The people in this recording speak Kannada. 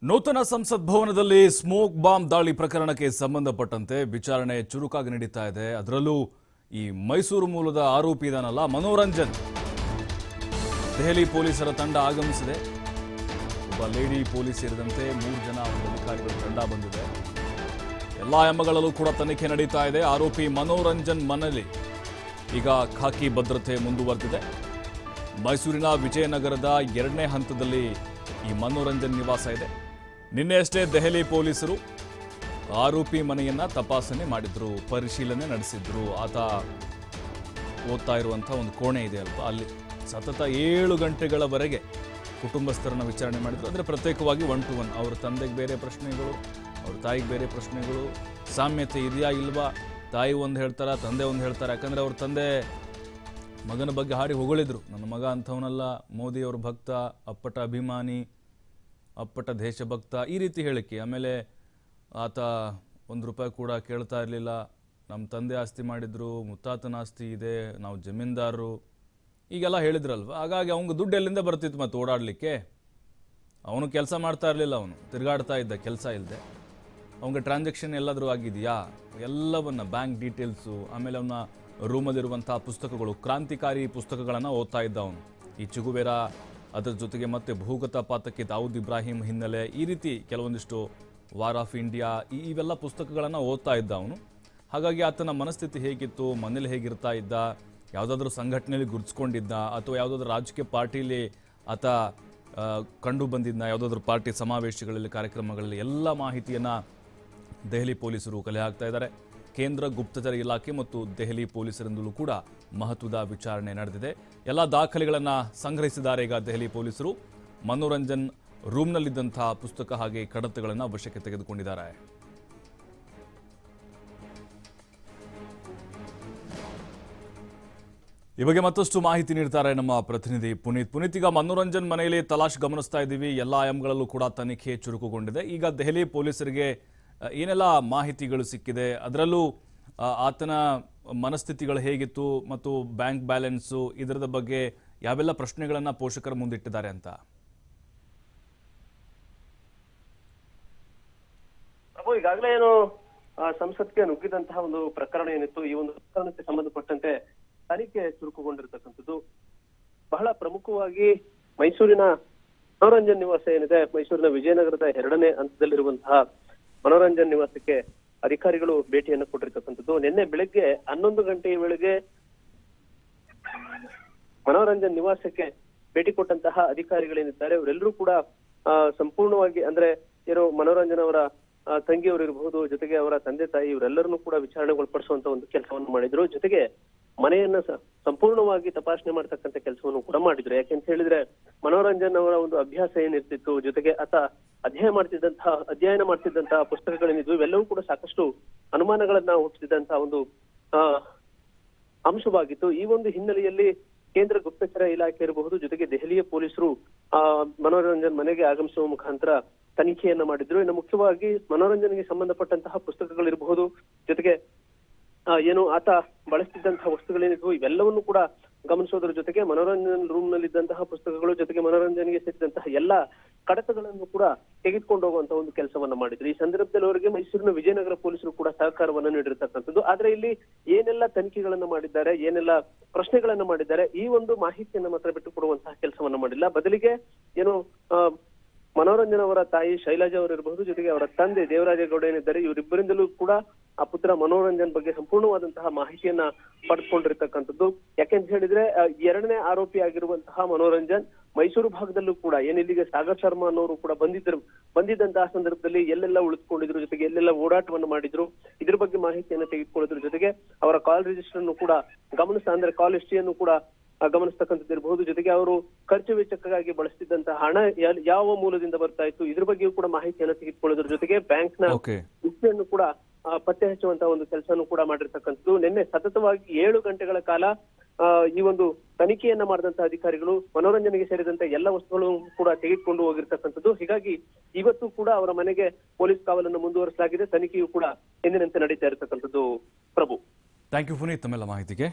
ನೂತನ ಸಂಸತ್ ಭವನದಲ್ಲಿ ಸ್ಮೋಕ್ ಬಾಂಬ್ ದಾಳಿ ಪ್ರಕರಣಕ್ಕೆ ಸಂಬಂಧಪಟ್ಟಂತೆ ವಿಚಾರಣೆ ಚುರುಕಾಗಿ ನಡೀತಾ ಇದೆ. ಅದರಲ್ಲೂ ಈ ಮೈಸೂರು ಮೂಲದ ಆರೋಪಿ ಇದಾನಲ್ಲ ಮನೋರಂಜನ್, ದೆಹಲಿ ಪೊಲೀಸರ ತಂಡ ಆಗಮಿಸಿದೆ. ಒಬ್ಬ ಲೇಡಿ ಪೊಲೀಸ್ ಸೇರಿದಂತೆ 3 ಜನ ಅಧಿಕಾರಿಗಳ ತಂಡ ಬಂದಿದೆ. ಎಲ್ಲಾ ಎಂಬಗಳಲ್ಲೂ ಕೂಡ ತನಿಖೆ ನಡೀತಾ ಇದೆ. ಆರೋಪಿ ಮನೋರಂಜನ್ ಮನೆಯಲ್ಲಿ ಈಗ ಖಾಕಿ ಭದ್ರತೆ ಮುಂದುವರೆದಿದೆ. ಮೈಸೂರಿನ ವಿಜಯನಗರದ 2ನೇ ಹಂತದಲ್ಲಿ ಈ ಮನೋರಂಜನ್ ನಿವಾಸ ಇದೆ. ನಿನ್ನೆಯಷ್ಟೇ ದೆಹಲಿ ಪೊಲೀಸರು ಆರೋಪಿ ಮನೆಯನ್ನ ತಪಾಸಣೆ ಮಾಡಿದ್ರು, ಪರಿಶೀಲನೆ ನಡೆಸಿದ್ರು. ಆತ ಓದ್ತಾ ಇರುವಂಥ ಒಂದು ಕೋಣೆ ಇದೆ ಅಲ್ವಾ, ಅಲ್ಲಿ ಸತತ 7 ಗಂಟೆಗಳವರೆಗೆ ಕುಟುಂಬಸ್ಥರನ್ನ ವಿಚಾರಣೆ ಮಾಡಿದ್ರು. ಅಂದರೆ ಪ್ರತ್ಯೇಕವಾಗಿ 1 to 1 ಅವ್ರ ತಂದೆಗೆ ಬೇರೆ ಪ್ರಶ್ನೆಗಳು, ಅವ್ರ ತಾಯಿಗೆ ಬೇರೆ ಪ್ರಶ್ನೆಗಳು, ಸಾಮ್ಯತೆ ಇದೆಯಾ ಇಲ್ವಾ, ತಾಯಿ ಒಂದು ಹೇಳ್ತಾರೆ, ತಂದೆ ಒಂದು ಹೇಳ್ತಾರೆ. ಯಾಕಂದರೆ ಅವ್ರ ತಂದೆ ಮಗನ ಬಗ್ಗೆ ಹಾಡಿ ಹೊಗಳಿದ್ರು, ನನ್ನ ಮಗ ಅಂಥವನಲ್ಲ, ಮೋದಿಯವ್ರ ಭಕ್ತ, ಅಪ್ಪಟ ಅಭಿಮಾನಿ, ಅಪ್ಪಟ ದೇಶಭಕ್ತ, ಈ ರೀತಿ ಹೇಳಿಕೆ. ಆಮೇಲೆ ಆತ ₹1 ಕೂಡ ಕೇಳ್ತಾ ಇರಲಿಲ್ಲ, ನಮ್ಮ ತಂದೆ ಆಸ್ತಿ ಮಾಡಿದ್ರು, ಮುತ್ತಾತನ ಆಸ್ತಿ ಇದೆ, ನಾವು ಜಮೀನ್ದಾರರು, ಈಗೆಲ್ಲ ಹೇಳಿದ್ರಲ್ವ. ಹಾಗಾಗಿ ಅವ್ನಿಗೆ ದುಡ್ಡು ಎಲ್ಲಿಂದ ಬರ್ತಿತ್ತು ಮತ್ತು ಓಡಾಡಲಿಕ್ಕೆ? ಅವನು ಕೆಲಸ ಮಾಡ್ತಾ ಇರಲಿಲ್ಲ, ಅವನು ತಿರುಗಾಡ್ತಾ ಇದ್ದ ಕೆಲಸ ಇಲ್ಲದೆ. ಅವನಿಗೆ ಟ್ರಾನ್ಸಾಕ್ಷನ್ ಎಲ್ಲಾದರೂ ಆಗಿದೆಯಾ ಎಲ್ಲವನ್ನ, ಬ್ಯಾಂಕ್ ಡೀಟೇಲ್ಸು, ಆಮೇಲೆ ಅವನ ರೂಮಲ್ಲಿರುವಂಥ ಪುಸ್ತಕಗಳು, ಕ್ರಾಂತಿಕಾರಿ ಪುಸ್ತಕಗಳನ್ನು ಓದ್ತಾ ಇದ್ದ ಅವನು. ಈ ಚಿಗುಬೇರ, ಅದರ ಜೊತೆಗೆ ಮತ್ತೆ ಭೂಗತ ಪಾತಕ್ಕೆ ದಾವೂದ್ ಇಬ್ರಾಹಿಂ ಹಿನ್ನೆಲೆ, ಈ ರೀತಿ ಕೆಲವೊಂದಿಷ್ಟು ವಾರ್ ಆಫ್ ಇಂಡಿಯಾ, ಇವೆಲ್ಲ ಪುಸ್ತಕಗಳನ್ನು ಓದ್ತಾ ಇದ್ದ ಅವನು. ಹಾಗಾಗಿ ಆತನ ಮನಸ್ಥಿತಿ ಹೇಗಿತ್ತು, ಮನೇಲಿ ಹೇಗಿರ್ತಾ ಇದ್ದ, ಯಾವುದಾದ್ರೂ ಸಂಘಟನೆಯಲ್ಲಿ ಗುರುತಿಸ್ಕೊಂಡಿದ್ದ ಅಥವಾ ಯಾವುದಾದ್ರೂ ರಾಜಕೀಯ ಪಾರ್ಟಿಲಿ ಆತ ಕಂಡು ಬಂದಿದ್ದ, ಯಾವುದಾದ್ರೂ ಪಾರ್ಟಿ ಸಮಾವೇಶಗಳಲ್ಲಿ, ಕಾರ್ಯಕ್ರಮಗಳಲ್ಲಿ, ಎಲ್ಲ ಮಾಹಿತಿಯನ್ನು ದೆಹಲಿ ಪೊಲೀಸರು ಕಲೆ ಹಾಕ್ತಾ ಇದ್ದಾರೆ. ಕೇಂದ್ರ ಗುಪ್ತಚರ ಇಲಾಖೆ ಮತ್ತು ದೆಹಲಿ ಪೊಲೀಸರಿಂದಲೂ ಕೂಡ ಮಹತ್ವದ ವಿಚಾರಣೆ ನಡೆದಿದೆ. ಎಲ್ಲ ದಾಖಲೆಗಳನ್ನು ಸಂಗ್ರಹಿಸಿದ್ದಾರೆ ಈಗ ದೆಹಲಿ ಪೊಲೀಸರು. ಮನೋರಂಜನ್ ರೂಮ್ನಲ್ಲಿದ್ದಂತಹ ಪುಸ್ತಕ ಹಾಗೆ ಕಡತಗಳನ್ನು ವಶಕ್ಕೆ ತೆಗೆದುಕೊಂಡಿದ್ದಾರೆ. ಈ ಬಗ್ಗೆ ಮತ್ತಷ್ಟು ಮಾಹಿತಿ ನೀಡ್ತಾರೆ ನಮ್ಮ ಪ್ರತಿನಿಧಿ ಪುನೀತ್. ಈಗ ಮನೋರಂಜನ್ ಮನೆಯಲ್ಲಿ ತಲಾಶ್ ಗಮನಿಸ್ತಾ ಇದ್ದೀವಿ. ಎಲ್ಲ ಎಂಗಳಲ್ಲೂ ಕೂಡ ತನಿಖೆ ಚುರುಕುಗೊಂಡಿದೆ. ಈಗ ದೆಹಲಿ ಪೊಲೀಸರಿಗೆ ಏನೆಲ್ಲ ಮಾಹಿತಿಗಳು ಸಿಕ್ಕಿದೆ, ಅದರಲ್ಲೂ ಆತನ ಮನಸ್ಥಿತಿಗಳು ಹೇಗಿತ್ತು ಮತ್ತು ಬ್ಯಾಂಕ್ ಬ್ಯಾಲೆನ್ಸು, ಇದರದ ಬಗ್ಗೆ ಯಾವೆಲ್ಲ ಪ್ರಶ್ನೆಗಳನ್ನು ಪೋಷಕರ ಮುಂದಿಟ್ಟಿದ್ದಾರೆ ಅಂತ? ಈಗಾಗಲೇ ಏನು ಸಂಸತ್ಗೆ ನುಗ್ಗಿದಂತಹ ಒಂದು ಪ್ರಕರಣ ಏನಿತ್ತು, ಈ ಒಂದು ಪ್ರಕರಣಕ್ಕೆ ಸಂಬಂಧಪಟ್ಟಂತೆ ತನಿಖೆ ಚುರುಕುಗೊಂಡಿರ್ತಕ್ಕಂಥದ್ದು. ಬಹಳ ಪ್ರಮುಖವಾಗಿ ಮೈಸೂರಿನ ಮನೋರಂಜನ್ ನಿವಾಸ ಏನಿದೆ, ಮೈಸೂರಿನ ವಿಜಯನಗರದ 2ನೇ ಹಂತದಲ್ಲಿರುವಂತಹ ಮನೋರಂಜನ್ ನಿವಾಸಕ್ಕೆ ಅಧಿಕಾರಿಗಳು ಭೇಟಿಯನ್ನು ಕೊಟ್ಟಿರ್ತಕ್ಕಂಥದ್ದು. ನಿನ್ನೆ ಬೆಳಗ್ಗೆ 11 ಗಂಟೆಯ ವೇಳೆಗೆ ಮನೋರಂಜನ್ ನಿವಾಸಕ್ಕೆ ಭೇಟಿ ಕೊಟ್ಟಂತಹ ಅಧಿಕಾರಿಗಳೇನಿದ್ದಾರೆ ಅವರೆಲ್ಲರೂ ಕೂಡ ಸಂಪೂರ್ಣವಾಗಿ, ಅಂದ್ರೆ ಏನು ಮನೋರಂಜನ್ ಅವರ ತಂಗಿಯವರು ಇರಬಹುದು, ಜೊತೆಗೆ ಅವರ ತಂದೆ ತಾಯಿ, ಇವರೆಲ್ಲರನ್ನೂ ಕೂಡ ವಿಚಾರಣೆಗೊಳಪಡಿಸುವಂತ ಒಂದು ಕೆಲಸವನ್ನು ಮಾಡಿದ್ರು. ಜೊತೆಗೆ ಮನೆಯನ್ನ ಸಂಪೂರ್ಣವಾಗಿ ತಪಾಸಣೆ ಮಾಡ್ತಕ್ಕಂಥ ಕೆಲಸವನ್ನು ಕೂಡ ಮಾಡಿದ್ರು. ಯಾಕೆಂತ ಹೇಳಿದ್ರೆ ಮನೋರಂಜನ್ ಅವರ ಒಂದು ಅಭ್ಯಾಸ ಏನಿರ್ತಿತ್ತು, ಜೊತೆಗೆ ಆತ ಅಧ್ಯಯನ ಮಾಡ್ತಿದ್ದಂತಹ ಪುಸ್ತಕಗಳೇನಿದ್ವು, ಇವೆಲ್ಲವೂ ಕೂಡ ಸಾಕಷ್ಟು ಅನುಮಾನಗಳನ್ನ ಹುಟ್ಟಿಸಿದಂತಹ ಒಂದು ಅಂಶವಾಗಿತ್ತು. ಈ ಒಂದು ಹಿನ್ನೆಲೆಯಲ್ಲಿ ಕೇಂದ್ರ ಗುಪ್ತಚರ ಇಲಾಖೆ ಇರಬಹುದು, ಜೊತೆಗೆ ದೆಹಲಿಯ ಪೊಲೀಸರು ಮನೋರಂಜನ್ ಮನೆಗೆ ಆಗಮಿಸುವ ಮುಖಾಂತರ ತನಿಖೆಯನ್ನ ಮಾಡಿದ್ರು. ಇನ್ನು ಮುಖ್ಯವಾಗಿ ಮನೋರಂಜನ್ಗೆ ಸಂಬಂಧಪಟ್ಟಂತಹ ಪುಸ್ತಕಗಳಿರಬಹುದು, ಜೊತೆಗೆ ಏನು ಆತ ಬಳಸ್ತಿದ್ದಂತಹ ವಸ್ತುಗಳೇನಿದ್ವು ಇವೆಲ್ಲವನ್ನು ಕೂಡ ಗಮನಿಸೋದ್ರ ಜೊತೆಗೆ ಮನೋರಂಜನ್ ರೂಮ್ ನಲ್ಲಿದ್ದಂತಹ ಪುಸ್ತಕಗಳು, ಜೊತೆಗೆ ಮನೋರಂಜನ್ಗೆ ಸೇರಿದಂತಹ ಎಲ್ಲಾ ಕಡತಗಳನ್ನು ಕೂಡ ತೆಗೆದುಕೊಂಡು ಹೋಗುವಂತ ಒಂದು ಕೆಲಸವನ್ನ ಮಾಡಿದ್ರು. ಈ ಸಂದರ್ಭದಲ್ಲಿ ಅವರಿಗೆ ಮೈಸೂರಿನ ವಿಜಯನಗರ ಪೊಲೀಸರು ಕೂಡ ಸಹಕಾರವನ್ನು ನೀಡಿರ್ತಕ್ಕಂಥದ್ದು. ಆದ್ರೆ ಇಲ್ಲಿ ಏನೆಲ್ಲ ತನಿಖೆಗಳನ್ನ ಮಾಡಿದ್ದಾರೆ, ಏನೆಲ್ಲ ಪ್ರಶ್ನೆಗಳನ್ನ ಮಾಡಿದ್ದಾರೆ, ಈ ಒಂದು ಮಾಹಿತಿಯನ್ನ ಮಾತ್ರ ಬಿಟ್ಟುಕೊಡುವಂತಹ ಕೆಲಸವನ್ನ ಮಾಡಿಲ್ಲ. ಬದಲಿಗೆ ಏನು ಮನೋರಂಜನ್ ಅವರ ತಾಯಿ ಶೈಲಜಾ ಅವರು ಇರಬಹುದು, ಜೊತೆಗೆ ಅವರ ತಂದೆ ದೇವರಾಜೇಗೌಡ ಏನಿದ್ದಾರೆ, ಇವರಿಬ್ಬರಿಂದಲೂ ಕೂಡ ಆ ಪುತ್ರ ಮನೋರಂಜನ್ ಬಗ್ಗೆ ಸಂಪೂರ್ಣವಾದಂತಹ ಮಾಹಿತಿಯನ್ನ ಪಡೆದುಕೊಂಡಿರ್ತಕ್ಕಂಥದ್ದು. ಯಾಕೆಂತ ಹೇಳಿದ್ರೆ 2ನೇ ಆರೋಪಿ ಆಗಿರುವಂತಹ ಮನೋರಂಜನ್ ಮೈಸೂರು ಭಾಗದಲ್ಲೂ ಕೂಡ ಏನಿಲ್ಲಿಗೆ ಸಾಗರ್ ಶರ್ಮಾ ಅನ್ನೋರು ಕೂಡ ಬಂದಿದ್ದಂತಹ ಸಂದರ್ಭದಲ್ಲಿ ಎಲ್ಲೆಲ್ಲ ಉಳಿದುಕೊಂಡಿದ್ರು, ಜೊತೆಗೆ ಎಲ್ಲೆಲ್ಲ ಓಡಾಟವನ್ನು ಮಾಡಿದ್ರು, ಇದ್ರ ಬಗ್ಗೆ ಮಾಹಿತಿಯನ್ನ ತೆಗೆದುಕೊಳ್ಳೋದ್ರ ಜೊತೆಗೆ ಅವರ ಕಾಲ್ ರಿಜಿಸ್ಟರ್ ಅನ್ನು ಕೂಡ ಅಂದ್ರೆ ಕಾಲ್ ಹಿಸ್ಟ್ರಿಯನ್ನು ಕೂಡ ಗಮನಿಸ್ತಕ್ಕಂಥದ್ದು ಇರಬಹುದು. ಜೊತೆಗೆ ಅವರು ಖರ್ಚು ವೆಚ್ಚಕ್ಕಾಗಿ ಬಳಸ್ತಿದ್ದಂತಹ ಹಣ ಯಾವ ಮೂಲದಿಂದ ಬರ್ತಾ ಇತ್ತು, ಇದ್ರ ಬಗ್ಗೆಯೂ ಕೂಡ ಮಾಹಿತಿಯನ್ನು ತೆಗೆದುಕೊಳ್ಳೋದ್ರ ಜೊತೆಗೆ ಬ್ಯಾಂಕ್ ನ ಹಿಸ್ಟ್ರಿಯನ್ನು ಕೂಡ ಪತ್ತೆ ಹಚ್ಚುವಂತಹ ಒಂದು ಕೆಲಸವನ್ನು ಕೂಡ ಮಾಡಿರ್ತಕ್ಕಂಥದ್ದು. ನಿನ್ನೆ ಸತತವಾಗಿ 7 ಗಂಟೆಗಳ ಕಾಲ ಈ ಒಂದು ತನಿಖೆಯನ್ನ ಮಾಡಿದಂತಹ ಅಧಿಕಾರಿಗಳು ಮನೋರಂಜನೆಗೆ ಸೇರಿದಂತೆ ಎಲ್ಲ ವಸ್ತುಗಳು ಕೂಡ ತೆಗೆದುಕೊಂಡು ಹೋಗಿರ್ತಕ್ಕಂಥದ್ದು. ಹೀಗಾಗಿ ಇವತ್ತು ಕೂಡ ಅವರ ಮನೆಗೆ ಪೊಲೀಸ್ ಕಾವಲನ್ನು ಮುಂದುವರಿಸಲಾಗಿದೆ. ತನಿಖೆಯು ಕೂಡ ಎಂದಿನಂತೆ ನಡೀತಾ ಇರತಕ್ಕಂಥದ್ದು. ಪ್ರಭು, ಥ್ಯಾಂಕ್ ಯು ಪುನೀತ್ ತಮ್ಮೆಲ್ಲ ಮಾಹಿತಿಗೆ.